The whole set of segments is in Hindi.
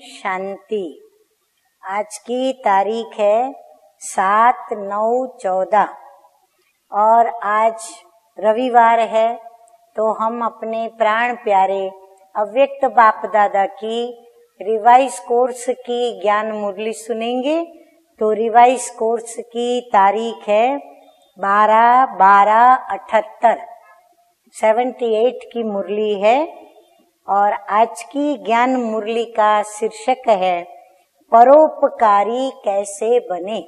शांति। आज की तारीख है 7/9/14 और आज रविवार है, तो हम अपने प्राण प्यारे अव्यक्त बाप दादा की रिवाइज कोर्स की ज्ञान मुरली सुनेंगे। तो रिवाइज कोर्स की तारीख है 12/12/78 78 की मुरली है और आज की ज्ञान मुरली का शीर्षक है परोपकारी कैसे बने।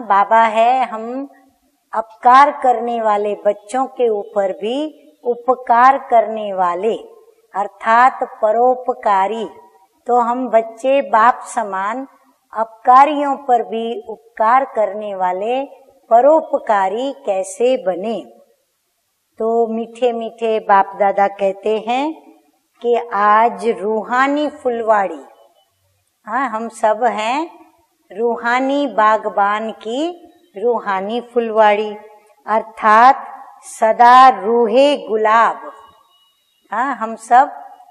बाबा है हम अपकार करने वाले बच्चों के ऊपर भी उपकार करने वाले अर्थात परोपकारी। तो हम बच्चे बाप समान अपकारियों पर भी उपकार करने वाले परोपकारी कैसे बने। तो मीठे मीठे बाप दादा कहते हैं कि आज रूहानी फुलवाड़ी, हम सब हैं रूहानी बागबान की रूहानी फुलवाड़ी अर्थात सदा रूहे गुलाब। हम सब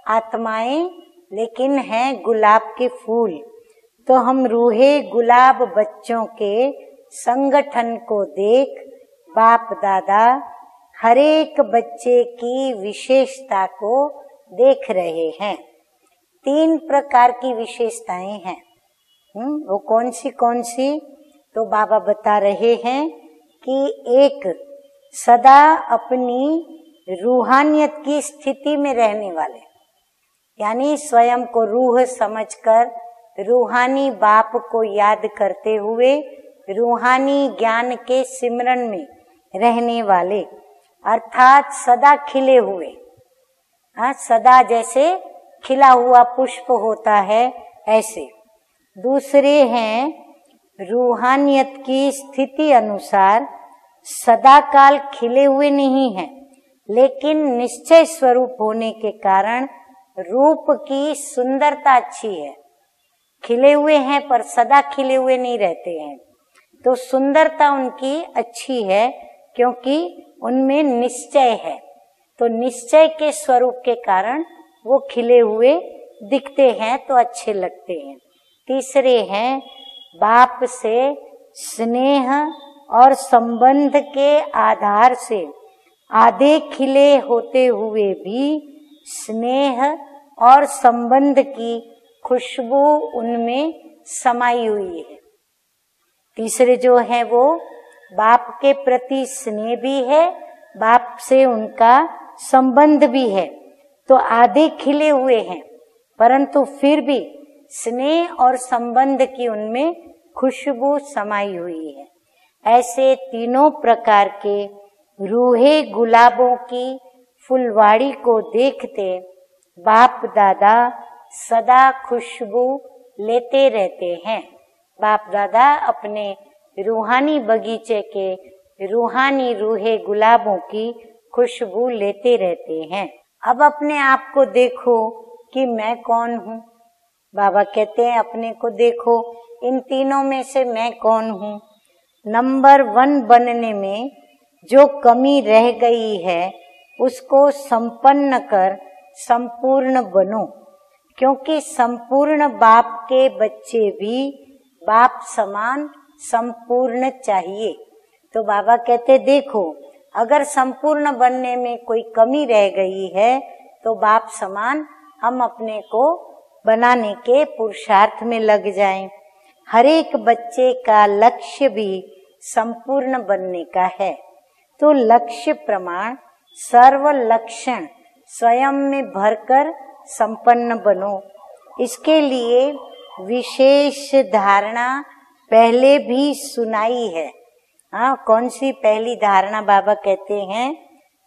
आत्माएं लेकिन हैं गुलाब के फूल। तो हम रूहे गुलाब बच्चों के संगठन को देख बाप दादा हर एक बच्चे की विशेषता को देख रहे हैं। 3 प्रकार की विशेषताएं हैं। वो कौन सी? तो बाबा बता रहे हैं कि एक सदा अपनी रूहानियत की स्थिति में रहने वाले, यानी स्वयं को रूह समझकर रूहानी बाप को याद करते हुए रूहानी ज्ञान के सिमरन में रहने वाले अर्थात सदा खिले हुए। सदा जैसे खिला हुआ पुष्प होता है ऐसे। दूसरे हैं रूहानियत की स्थिति अनुसार सदा काल खिले हुए नहीं हैं, लेकिन निश्चय स्वरूप होने के कारण रूप की सुंदरता अच्छी है। खिले हुए हैं पर सदा खिले हुए नहीं रहते हैं, तो सुंदरता उनकी अच्छी है क्योंकि उनमें निश्चय है। तो निश्चय के स्वरूप के कारण वो खिले हुए दिखते हैं तो अच्छे लगते हैं। तीसरे हैं बाप से स्नेह और संबंध के आधार से आधे खिले होते हुए भी स्नेह और संबंध की खुशबू उनमें समाई हुई है। तीसरे जो है वो बाप के प्रति स्नेह भी है, बाप से उनका संबंध भी है, तो आधे खिले हुए हैं परंतु फिर भी स्नेह और संबंध की उनमें खुशबू समाई हुई है। ऐसे तीनों प्रकार के रूहे गुलाबों की फुलवाड़ी को देखते बाप दादा सदा खुशबू लेते रहते हैं। बाप दादा अपने रूहानी बगीचे के रूहानी रूहे गुलाबों की खुशबू लेते रहते हैं। अब अपने आप को देखो कि मैं कौन हूँ। बाबा कहते हैं अपने को देखो, इन तीनों में से मैं कौन हूँ। नंबर 1 बनने में जो कमी रह गई है उसको संपन्न कर संपूर्ण बनो, क्योंकि संपूर्ण बाप के बच्चे भी बाप समान संपूर्ण चाहिए। तो बाबा कहते देखो अगर संपूर्ण बनने में कोई कमी रह गई है तो बाप समान हम अपने को बनाने के पुरुषार्थ में लग जाएं। हर एक बच्चे का लक्ष्य भी संपूर्ण बनने का है। तो लक्ष्य प्रमाण सर्व लक्षण स्वयं में भरकर संपन्न बनो। इसके लिए विशेष धारणा पहले भी सुनाई है। कौन सी पहली धारणा बाबा कहते हैं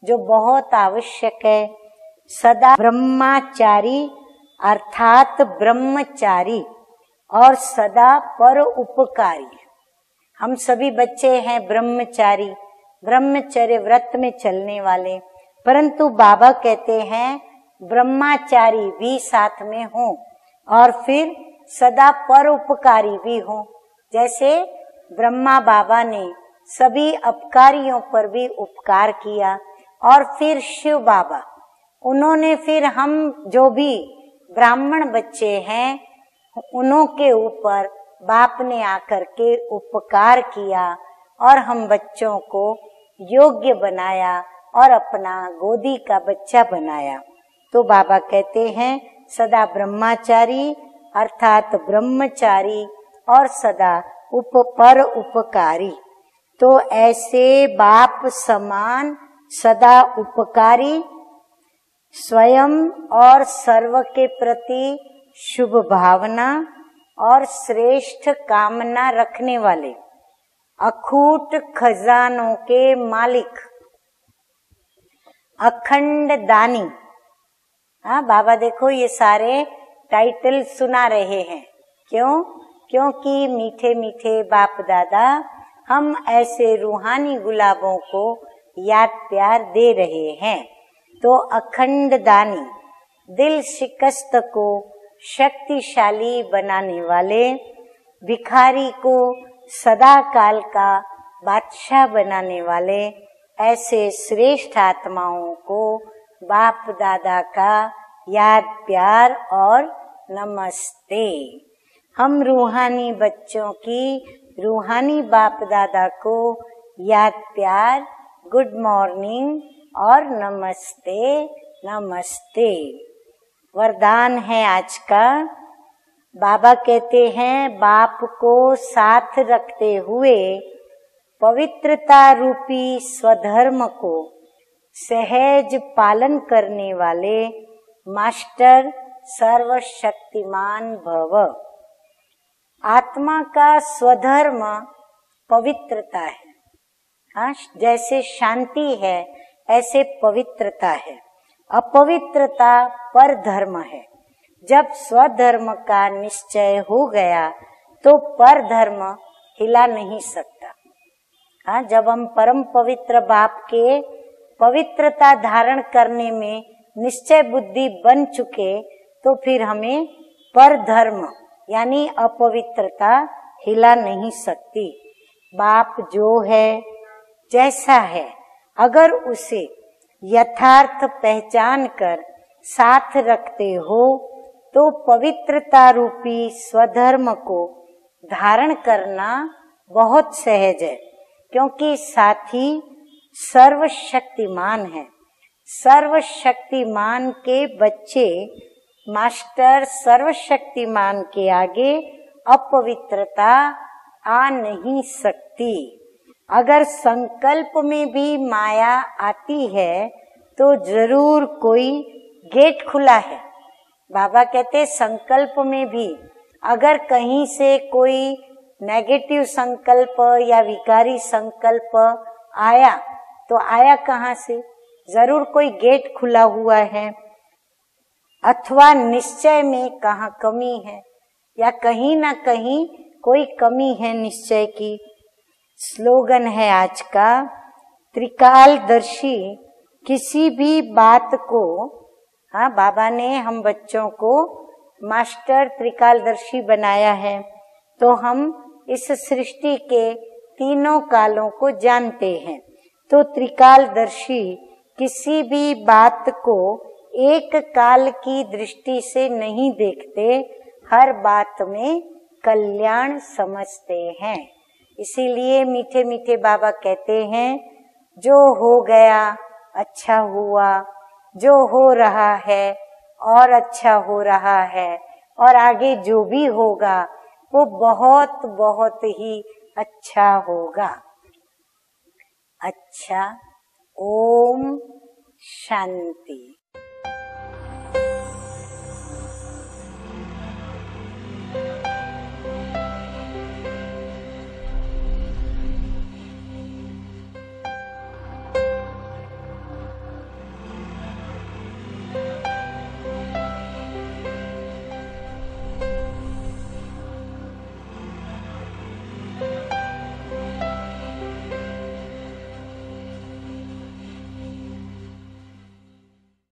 जो बहुत आवश्यक है? सदा ब्रह्मचारी अर्थात ब्रह्मचारी और सदा पर उपकारी। हम सभी बच्चे हैं ब्रह्मचारी, ब्रह्मचर्य व्रत में चलने वाले, परंतु बाबा कहते हैं ब्रह्मचारी भी साथ में हो और फिर सदा परोपकारी भी हो। जैसे ब्रह्मा बाबा ने सभी अपकारियों पर भी उपकार किया और फिर शिव बाबा उन्होंने फिर हम जो भी ब्राह्मण बच्चे हैं, उन्हों के ऊपर बाप ने आकर के उपकार किया और हम बच्चों को योग्य बनाया और अपना गोदी का बच्चा बनाया। तो बाबा कहते हैं सदा ब्रह्मचारी अर्थात ब्रह्मचारी और सदा पर उपकारी। तो ऐसे बाप समान सदा उपकारी, स्वयं और सर्व के प्रति शुभ भावना और श्रेष्ठ कामना रखने वाले, अखूट खजानों के मालिक, अखंड दानी। हाँ बाबा देखो ये सारे टाइटल सुना रहे हैं। क्यों? क्योंकि मीठे मीठे बाप दादा हम ऐसे रूहानी गुलाबों को याद प्यार दे रहे हैं। तो अखंड दानी, दिल शिकस्त को शक्तिशाली बनाने वाले, भिखारी को सदा काल का बादशाह बनाने वाले, ऐसे श्रेष्ठ आत्माओं को बाप दादा का याद प्यार और नमस्ते। हम रूहानी बच्चों की रूहानी बाप दादा को याद प्यार, गुड मॉर्निंग और नमस्ते नमस्ते। वरदान है आज का। बाबा कहते हैं बाप को साथ रखते हुए पवित्रता रूपी स्वधर्म को सहज पालन करने वाले मास्टर सर्वशक्तिमान भव। आत्मा का स्वधर्म पवित्रता है। हाँ, जैसे शांति है ऐसे पवित्रता है। अपवित्रता पर धर्म है। जब स्वधर्म का निश्चय हो गया तो पर धर्म हिला नहीं सकता। हाँ, जब हम परम पवित्र बाप के पवित्रता धारण करने में निश्चय बुद्धि बन चुके तो फिर हमें पर धर्म यानी अपवित्रता हिला नहीं सकती। बाप जो है जैसा है, अगर उसे यथार्थ पहचान कर साथ रखते हो तो पवित्रता रूपी स्वधर्म को धारण करना बहुत सहज है, क्योंकि साथी सर्वशक्तिमान है। सर्वशक्तिमान के बच्चे मास्टर सर्वशक्तिमान के आगे अपवित्रता आ नहीं सकती। अगर संकल्प में भी माया आती है तो जरूर कोई गेट खुला है। बाबा कहते संकल्प में भी अगर कहीं से कोई नेगेटिव संकल्प या विकारी संकल्प आया तो आया कहाँ से? जरूर कोई गेट खुला हुआ है, अथवा निश्चय में कहाँ कमी है या कहीं ना कहीं कोई कमी है निश्चय की। स्लोगन है आज का, त्रिकालदर्शी किसी भी बात को। हाँ, बाबा ने हम बच्चों को मास्टर त्रिकालदर्शी बनाया है, तो हम इस सृष्टि के तीनों कालों को जानते हैं। तो त्रिकालदर्शी किसी भी बात को एक काल की दृष्टि से नहीं देखते, हर बात में कल्याण समझते हैं। इसीलिए मीठे मीठे बाबा कहते हैं जो हो गया अच्छा हुआ, जो हो रहा है और अच्छा हो रहा है, और आगे जो भी होगा वो बहुत बहुत ही अच्छा होगा। अच्छा, ओम शांति।